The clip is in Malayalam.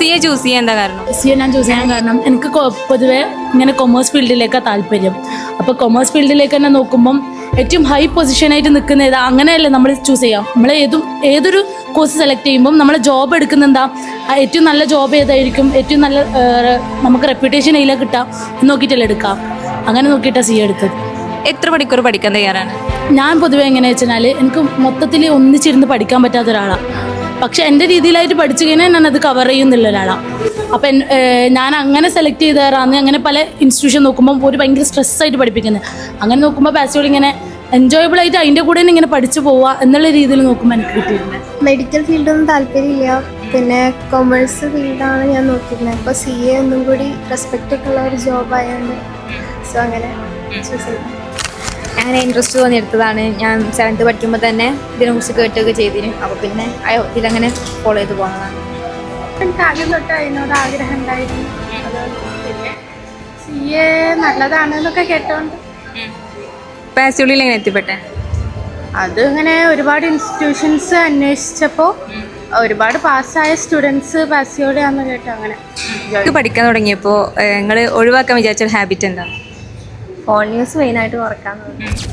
CA ചൂസ് ചെയ്യാൻ എന്താ കാരണം? CA ഞാൻ ചൂസ് ചെയ്യാൻ കാരണം എനിക്ക് പൊതുവേ ഇങ്ങനെ കൊമേഴ്സ് ഫീൽഡിലേക്കാണ് താല്പര്യം. അപ്പോൾ കൊമേഴ്സ് ഫീൽഡിലേക്ക് തന്നെ നോക്കുമ്പം ഏറ്റവും ഹൈ പൊസിഷനായിട്ട് നിൽക്കുന്ന ഏതാ അങ്ങനെയല്ലേ നമ്മൾ ചൂസ് ചെയ്യാം. നമ്മൾ ഏതൊരു കോഴ്സ് സെലക്ട് ചെയ്യുമ്പം നമ്മൾ ജോബ് എടുക്കുന്ന എന്താ ഏറ്റവും നല്ല ജോബ് ഏതായിരിക്കും, ഏറ്റവും നല്ല നമുക്ക് റെപ്യൂട്ടേഷൻ അതിൽ കിട്ടാം നോക്കിയിട്ടല്ലേ എടുക്കാം. അങ്ങനെ നോക്കിയിട്ടാണ് CA എടുത്തത്. എത്ര മണിക്കൂർ പഠിക്കാൻ തയ്യാറാണ്? ഞാൻ പൊതുവേ എങ്ങനെയാ വെച്ചാൽ എനിക്ക് മൊത്തത്തിൽ ഒന്നിച്ചിരുന്ന് പഠിക്കാൻ പറ്റാത്ത ഒരാളാണ്. പക്ഷെ എൻ്റെ രീതിയിലായിട്ട് പഠിച്ചു കഴിഞ്ഞാൽ ഞാനത് കവർ ചെയ്യുന്നുള്ള ഒരാളാണ്. അപ്പം ഞാൻ അങ്ങനെ സെലക്ട് ചെയ്തതാണ്. അങ്ങനെ പല ഇൻസ്റ്റിറ്റ്യൂഷൻ നോക്കുമ്പോൾ ഒരു ഭയങ്കര സ്ട്രെസ്സായിട്ട് പഠിപ്പിക്കുന്നത്. അങ്ങനെ നോക്കുമ്പോൾ പാസ്വേഡ് ഇങ്ങനെ എൻജോയബിളായിട്ട് അതിൻ്റെ കൂടെ തന്നെ ഇങ്ങനെ പഠിച്ചു പോവുക എന്നുള്ള രീതിയിൽ നോക്കുമ്പോൾ എനിക്ക് കിട്ടിയിരുന്നത്. മെഡിക്കൽ ഫീൽഡൊന്നും താല്പര്യമില്ല, പിന്നെ കൊമേഴ്സ് ഫീൽഡാണ് ഞാൻ നോക്കിയിരുന്നത്. അപ്പോൾ CA ഒന്നും കൂടി റെസ്പെക്റ്റ് ഉള്ള ഒരു ജോബായതുകൊണ്ട് സോ അങ്ങനെ ചൂസ് ചെയ്തു. അങ്ങനെ ഇൻട്രസ്റ്റ് തോന്നിയെടുത്തതാണ്. ഞാൻ 7th പഠിക്കുമ്പോൾ തന്നെ ഇതിനെക്കുറിച്ച് കേട്ടൊക്കെ ചെയ്തിരുന്നു. അപ്പോൾ പിന്നെ ഇതിലങ്ങനെ ഫോളോ ചെയ്ത് പോകുന്നതാണ്. എനിക്ക് ആദ്യം തൊട്ട് അതിനോട് ആഗ്രഹം ഉണ്ടായിരുന്നു. അത് പിന്നെ CA നല്ലതാണെന്നൊക്കെ കേട്ടോണ്ട് പാസ്വേഡിൽ എങ്ങനെ എത്തിപ്പെട്ടെ? അത് ഇങ്ങനെ ഒരുപാട് ഇൻസ്റ്റിറ്റ്യൂഷൻസ് അന്വേഷിച്ചപ്പോൾ ഒരുപാട് പാസ്സായ സ്റ്റുഡൻസ് പാസ്യോടെയാണെന്ന് കേട്ടോ. അങ്ങനെ പഠിക്കാൻ തുടങ്ങിയപ്പോൾ നിങ്ങൾ ഒഴിവാക്കാൻ വിചാരിച്ച ഹാബിറ്റ് എന്താ? ഫോൺ യൂസ് മെയിനായിട്ട് കുറയ്ക്കാൻ തോന്നുന്നു.